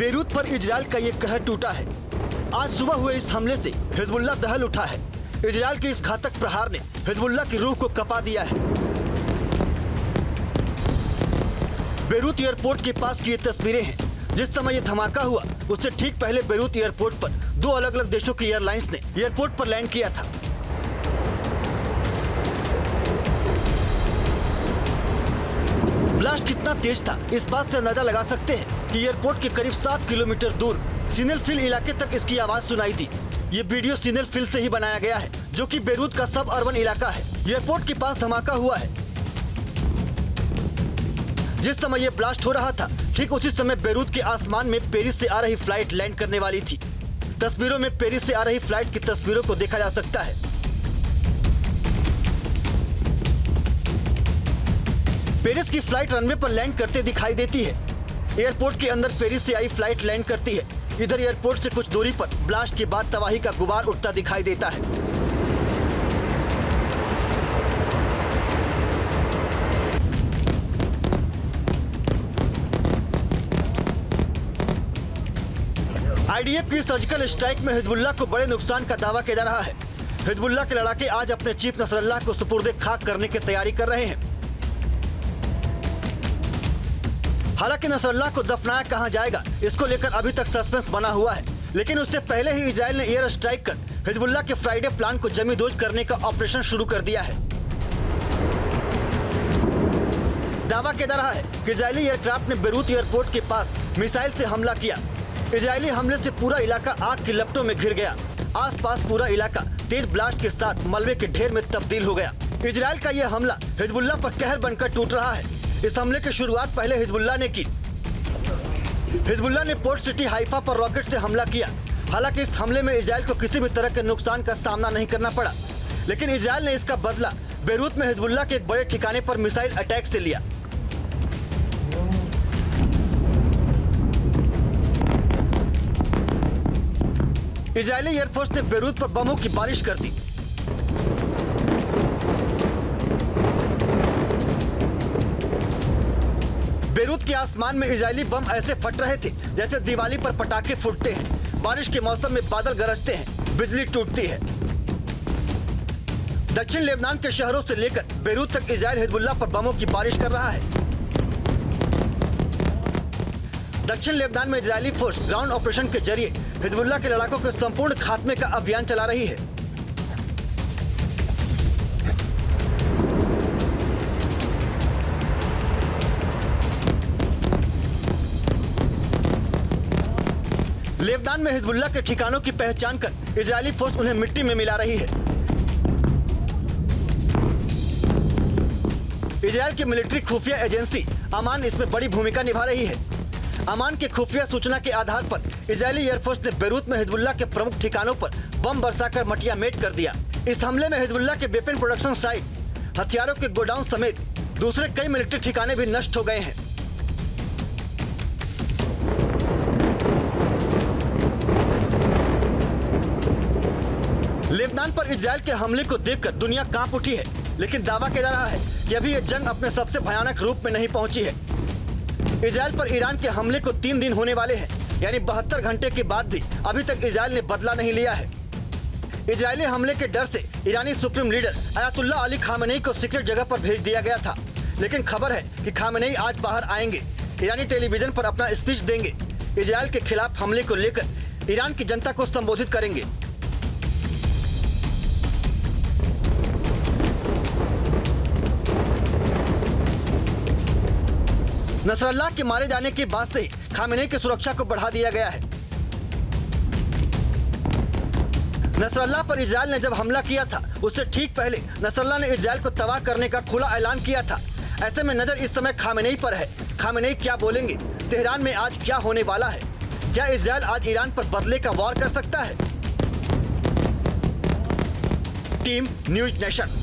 Beirut पर Israel का ये कहर टूटा है। आज सुबह हुए इस हमले से हिजबुल्लाह दहल उठा है। इजराइल के इस घातक प्रहार ने हिजबुल्लाह की रूह को कपा दिया है। बेरूत एयरपोर्ट के पास की ये तस्वीरें हैं। जिस समय ये धमाका हुआ उससे ठीक पहले बेरूत एयरपोर्ट पर दो अलग अलग देशों की एयरलाइंस ने एयरपोर्ट पर लैंड किया था। ब्लास्ट कितना तेज था इस बात से अंदाजा लगा सकते हैं कि एयरपोर्ट के करीब 7 किलोमीटर दूर सिनेलफिल इलाके तक इसकी आवाज सुनाई दी। ये वीडियो सिनेलफिल से ही बनाया गया है, जो कि बेरूत का सब अर्बन इलाका है। एयरपोर्ट के पास धमाका हुआ है। जिस समय ये ब्लास्ट हो रहा था ठीक उसी समय बेरूत के आसमान में पेरिस से आ रही फ्लाइट लैंड करने वाली थी। तस्वीरों में पेरिस से आ रही फ्लाइट की तस्वीरों को देखा जा सकता है। पेरिस की फ्लाइट रनवे पर लैंड करते दिखाई देती है। एयरपोर्ट के अंदर पेरिस से आई फ्लाइट लैंड करती है। इधर एयरपोर्ट से कुछ दूरी पर ब्लास्ट के बाद तबाही का गुबार उठता दिखाई देता है। आईडीएफ की सर्जिकल स्ट्राइक में हिजबुल्लाह को बड़े नुकसान का दावा किया जा रहा है। हिजबुल्लाह के लड़ाके आज अपने चीफ नसरल्लाह को सुपुर्दे खाक करने की तैयारी कर रहे हैं। हालांकि नसरल्लाह को दफनाया कहां जाएगा इसको लेकर अभी तक सस्पेंस बना हुआ है, लेकिन उससे पहले ही इजराइल ने एयर स्ट्राइक कर हिजबुल्लाह के फ्राइडे प्लान को जमींदोज करने का ऑपरेशन शुरू कर दिया है। दावा किया जा रहा है कि इजरायली एयरक्राफ्ट ने बेरूत एयरपोर्ट के पास मिसाइल से हमला किया। इजरायली हमले से पूरा इलाका आग की लपटों में घिर गया। आसपास पूरा इलाका तेज ब्लास्ट के साथ मलबे के ढेर में तब्दील हो गया। इजराइल का यह हमला हिजबुल्लाह पर कहर बनकर टूट रहा है। इस हमले की शुरुआत पहले हिजबुल्लाह ने की। हिजबुल्लाह ने पोर्ट सिटी हाइफा पर रॉकेट से हमला किया। हालांकि इस हमले में इजराइल को किसी भी तरह के नुकसान का सामना नहीं करना पड़ा, लेकिन इजराइल ने इसका बदला बेरूत में हिजबुल्लाह के एक बड़े ठिकाने पर मिसाइल अटैक से लिया। इजरायली एयरफोर्स ने बेरूत पर बमों की बारिश कर दी। बेरूत के आसमान में इजरायली बम ऐसे फट रहे थे जैसे दिवाली पर पटाखे फूटते हैं। बारिश के मौसम में बादल गरजते हैं, बिजली टूटती है। दक्षिण लेबनान के शहरों से लेकर बेरूत तक इजरायल हिजबुल्लाह पर बमों की बारिश कर रहा है। दक्षिण लेबनान में इजरायली फोर्स ग्राउंड ऑपरेशन के जरिए हिजबुल्लाह के लड़ाकों के संपूर्ण खात्मे का अभियान चला रही है। लेबनान में हिजबुल्लाह के ठिकानों की पहचान कर इजरायली फोर्स उन्हें मिट्टी में मिला रही है। इजरायल की मिलिट्री खुफिया एजेंसी अमान इसमें बड़ी भूमिका निभा रही है। अमान के खुफिया सूचना के आधार पर इजरायली एयरफोर्स ने बेरूत में हिजबुल्लाह के प्रमुख ठिकानों पर बम बरसाकर मटियामेट कर दिया। इस हमले में हिजबुल्लाह के वेपन प्रोडक्शन साइट, हथियारों के गोडाउन समेत दूसरे कई मिलिट्री ठिकाने भी नष्ट हो गए हैं। लेबनान पर इजरायल के हमले को देखकर दुनिया कांप उठी है, लेकिन दावा किया जा रहा है कि अभी यह जंग अपने सबसे भयानक रूप में नहीं पहुंची है। इजरायल पर ईरान के हमले को 3 दिन होने वाले हैं, यानी 72 घंटे के बाद भी अभी तक इजरायल ने बदला नहीं लिया है। इजरायली हमले के डर से ईरानी supreme leader Ayatollah Ali Khamenei को सीक्रेट जगह पर भेज दिया गया था, लेकिन खबर है कि खामेनेई आज बाहर आएंगे, ईरानी टेलीविजन पर अपना स्पीच देंगे, इजरायल के खिलाफ हमले को लेकर ईरान की जनता को संबोधित करेंगे। नसरल्लाह के मारे जाने के बाद से ही खामेनेई की सुरक्षा को बढ़ा दिया गया है। नसरल्लाह पर इजरायल ने जब हमला किया था उससे ठीक पहले नसरल्लाह ने इजरायल को तबाह करने का खुला ऐलान किया था। ऐसे में नजर इस समय खामेनेई पर है। खामेनेई क्या बोलेंगे? तेहरान में आज क्या होने वाला है? क्या इजरायल आज ईरान पर बदले का वार कर सकता है? Team news nation.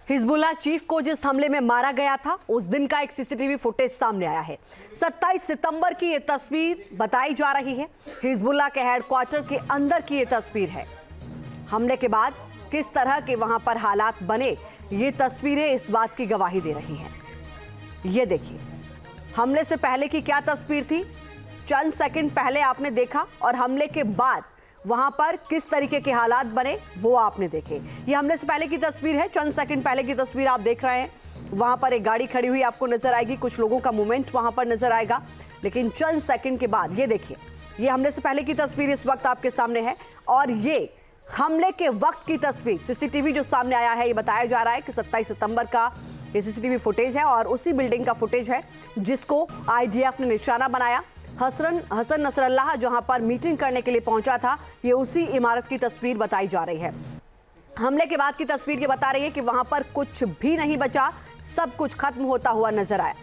Hezbollah chief को जिस हमले में मारा गया था उस दिन का एक सीसीटीवी फुटेज सामने आया है। 27 सितंबर की ये तस्वीर बताई जा रही है। हिजबुल्लाह के हेडक्वार्टर के अंदर की ये तस्वीर है। हमले के बाद किस तरह के वहां पर हालात बने, ये तस्वीरें इस बात की गवाही दे रही हैं। ये देखिए, हमले से पहले की क्या तस्वीर थी, चंद सेकंड पहले आपने देखा, और हमले के बाद वहां पर किस तरीके के हालात बने वो आपने देखे। ये हमले से पहले की तस्वीर है, चंद सेकंड पहले की तस्वीर आप देख रहे हैं। वहां पर एक गाड़ी खड़ी हुई आपको नजर आएगी, कुछ लोगों का मूवमेंट वहां पर नजर आएगा, लेकिन चंद सेकंड के बाद ये देखिए, ये हमले से पहले की तस्वीर इस वक्त आपके सामने है, और ये हमले के वक्त की तस्वीर सीसीटीवी जो सामने आया है। ये बताया जा रहा है कि 27 सितंबर का ये सीसीटीवी फुटेज है और उसी बिल्डिंग का फुटेज है जिसको आईडीएफ ने निशाना बनाया। हसन नसरल्लाह जहां पर मीटिंग करने के लिए पहुंचा था, ये उसी इमारत की तस्वीर बताई जा रही है। हमले के बाद की तस्वीर ये बता रही है कि वहां पर कुछ भी नहीं बचा, सब कुछ खत्म होता हुआ नजर आया।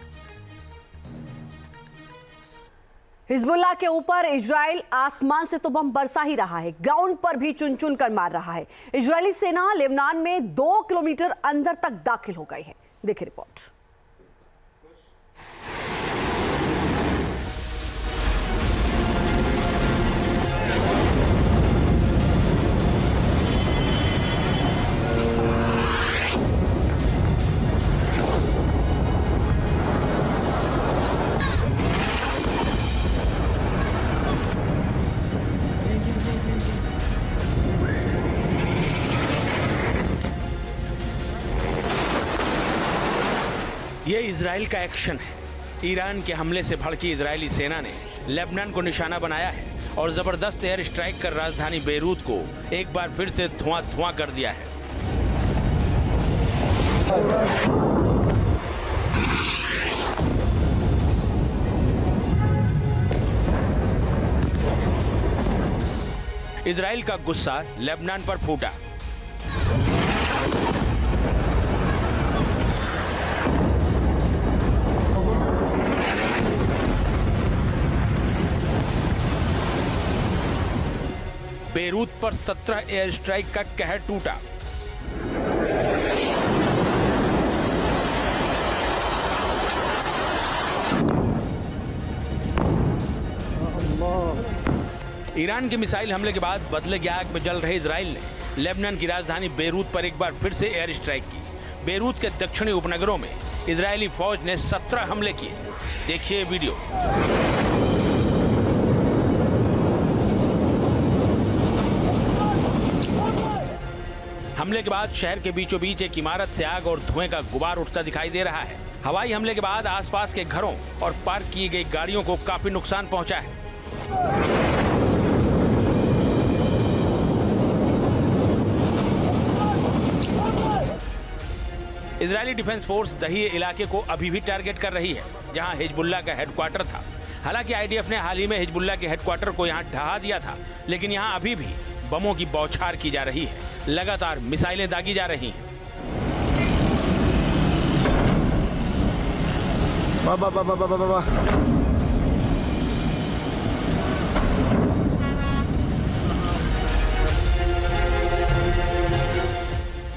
हिजबुल्लाह के ऊपर इजराइल आसमान से तो बम बरसा ही रहा है, ग्राउंड पर भी चुन चुन कर मार रहा है। इजरायली सेना लेबनान में 2 किलोमीटर अंदर तक दाखिल हो गई है। देखिए रिपोर्ट। ये इजराइल का एक्शन है। ईरान के हमले से भड़की इजरायली सेना ने लेबनान को निशाना बनाया है और जबरदस्त एयर स्ट्राइक कर राजधानी बेरूत को एक बार फिर से धुआं कर दिया है। इजराइल का गुस्सा लेबनान पर फूटा। बेरूत पर 17 एयर स्ट्राइक का कहर टूटा। ईरान के मिसाइल हमले के बाद बदले की आग में जल रहे इजराइल ने लेबनान की राजधानी बेरूत पर एक बार फिर से एयर स्ट्राइक की। बेरूत के दक्षिणी उपनगरों में इजरायली फौज ने 17 हमले किए। देखिए वीडियो। हमले के बाद शहर के बीचों बीच एक इमारत से आग और धुएं का गुबार उठता दिखाई दे रहा है। हवाई हमले के बाद आसपास के घरों और पार्क की गई गाड़ियों को काफी नुकसान पहुंचा है। इजरायली डिफेंस फोर्स दही इलाके को अभी भी टारगेट कर रही है, जहां हिजबुल्लाह का हेडक्वार्टर था। हालांकि आईडीएफ ने हाल ही में हिजबुल्लाह के हेडक्वार्टर को यहां ढहा दिया था, लेकिन यहां अभी भी बमों की बौछार की जा रही है। लगातार मिसाइलें दागी जा रही हैं।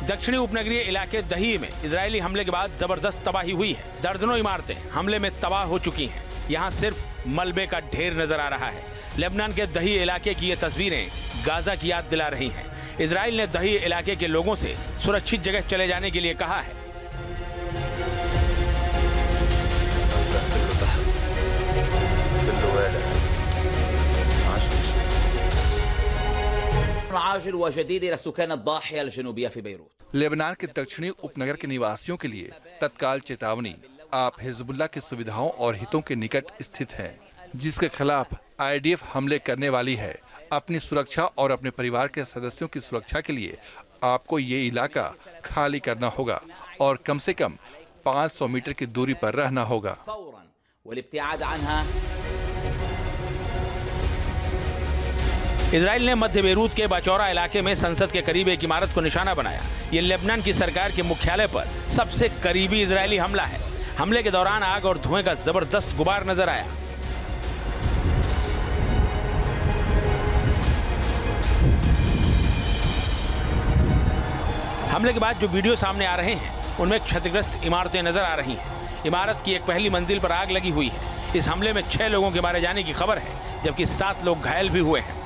दक्षिणी उपनगरीय इलाके दही में इजरायली हमले के बाद जबरदस्त तबाही हुई है। दर्जनों इमारतें हमले में तबाह हो चुकी हैं। यहाँ सिर्फ मलबे का ढेर नजर आ रहा है। लेबनान के दही इलाके की ये तस्वीरें गाजा की याद दिला रही हैं। इजराइल ने दही इलाके के लोगों से सुरक्षित जगह चले जाने के लिए कहा है। लेबनान के दक्षिणी उपनगर के निवासियों के लिए तत्काल चेतावनी। आप हिजबुल्लाह की सुविधाओं और हितों के निकट स्थित हैं, जिसके खिलाफ आईडीएफ हमले करने वाली है। अपनी सुरक्षा और अपने परिवार के सदस्यों की सुरक्षा के लिए आपको ये इलाका खाली करना होगा और कम से कम 500 मीटर की दूरी पर रहना होगा। इजराइल ने मध्य बेरूत के बाचौरा इलाके में संसद के करीब एक इमारत को निशाना बनाया। ये लेबनान की सरकार के मुख्यालय पर सबसे करीबी इजरायली हमला है। हमले के दौरान आग और धुएं का जबरदस्त गुबार नजर आया। हमले के बाद जो वीडियो सामने आ रहे हैं उनमें क्षतिग्रस्त इमारतें नजर आ रही हैं। इमारत की एक पहली मंजिल पर आग लगी हुई है। इस हमले में 6 लोगों के मारे जाने की खबर है, जबकि 7 लोग घायल भी हुए हैं।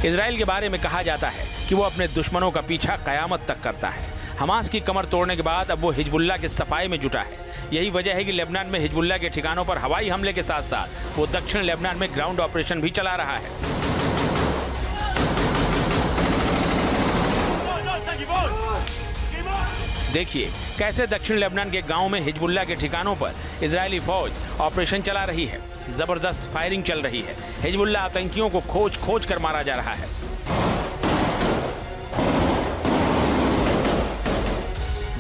इजराइल के बारे में कहा जाता है कि वो अपने दुश्मनों का पीछा कयामत तक करता है। हमास की कमर तोड़ने के बाद अब वो हिजबुल्लाह के सफाई में जुटा है। यही वजह है कि लेबनान में हिजबुल्लाह के ठिकानों पर हवाई हमले के साथ साथ वो दक्षिण लेबनान में ग्राउंड ऑपरेशन भी चला रहा है। देखिए कैसे दक्षिण लेबनान के गांव में हिजबुल्लाह के ठिकानों पर इजरायली फौज ऑपरेशन चला रही है। जबरदस्त फायरिंग चल रही है। हिजबुल्लाह आतंकियों को खोज खोज कर मारा जा रहा है।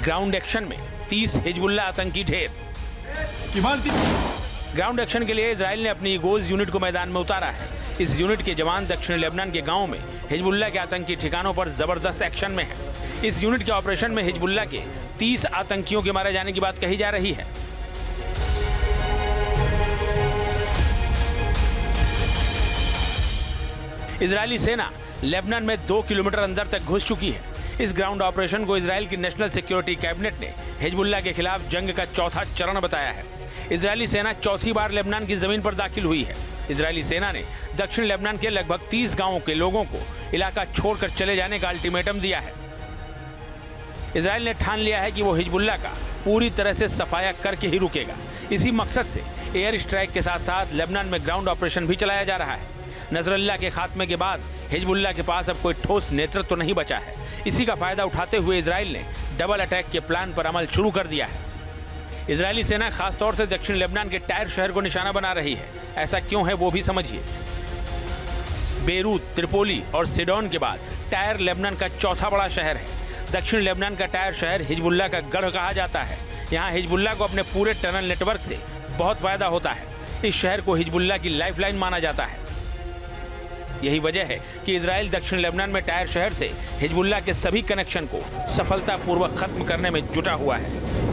ग्राउंड एक्शन में 30 हिजबुल्लाह आतंकी ढेर। ग्राउंड एक्शन के लिए इजराइल ने अपनी ईगोज यूनिट को मैदान में उतारा है। इस यूनिट के जवान दक्षिण लेबनान के गांव में हिजबुल्लाह के आतंकी ठिकानों पर जबरदस्त एक्शन में है। इस यूनिट के ऑपरेशन में हिजबुल्लाह के 30 आतंकियों के मारे जाने की बात कही जा रही है। इजरायली सेना लेबनान में 2 किलोमीटर अंदर तक घुस चुकी है। इस ग्राउंड ऑपरेशन को इजराइल की नेशनल सिक्योरिटी कैबिनेट ने हिजबुल्लाह के खिलाफ जंग का चौथा चरण बताया है। इजरायली सेना चौथी बार लेबनान की जमीन पर दाखिल हुई है। इजरायली सेना ने दक्षिण लेबनान के लगभग 30 गांवों के लोगों को इलाका छोड़कर चले जाने का अल्टीमेटम दिया है। इजराइल ने ठान लिया है कि वो हिजबुल्लाह का पूरी तरह से सफाया करके ही रुकेगा। इसी मकसद से एयर स्ट्राइक के साथ साथ लेबनान में ग्राउंड ऑपरेशन भी चलाया जा रहा है। नजरल्लाह के खात्मे के बाद हिजबुल्लाह के पास अब कोई ठोस नेतृत्व तो नहीं बचा है। इसी का फायदा उठाते हुए इजराइल ने डबल अटैक के प्लान पर अमल शुरू कर दिया है। इजरायली सेना खासतौर से दक्षिण लेबनान के टायर शहर को निशाना बना रही है। ऐसा क्यों है वो भी समझिए। बेरूत, त्रिपोली और सिडोन के बाद टायर लेबनान का चौथा बड़ा शहर है। दक्षिण लेबनान का टायर शहर हिजबुल्लाह का गढ़ कहा जाता है। यहाँ हिजबुल्लाह को अपने पूरे टनल नेटवर्क से बहुत फायदा होता है। इस शहर को हिजबुल्लाह की लाइफलाइन माना जाता है। यही वजह है कि इजराइल दक्षिण लेबनान में टायर शहर से हिजबुल्लाह के सभी कनेक्शन को सफलतापूर्वक खत्म करने में जुटा हुआ है।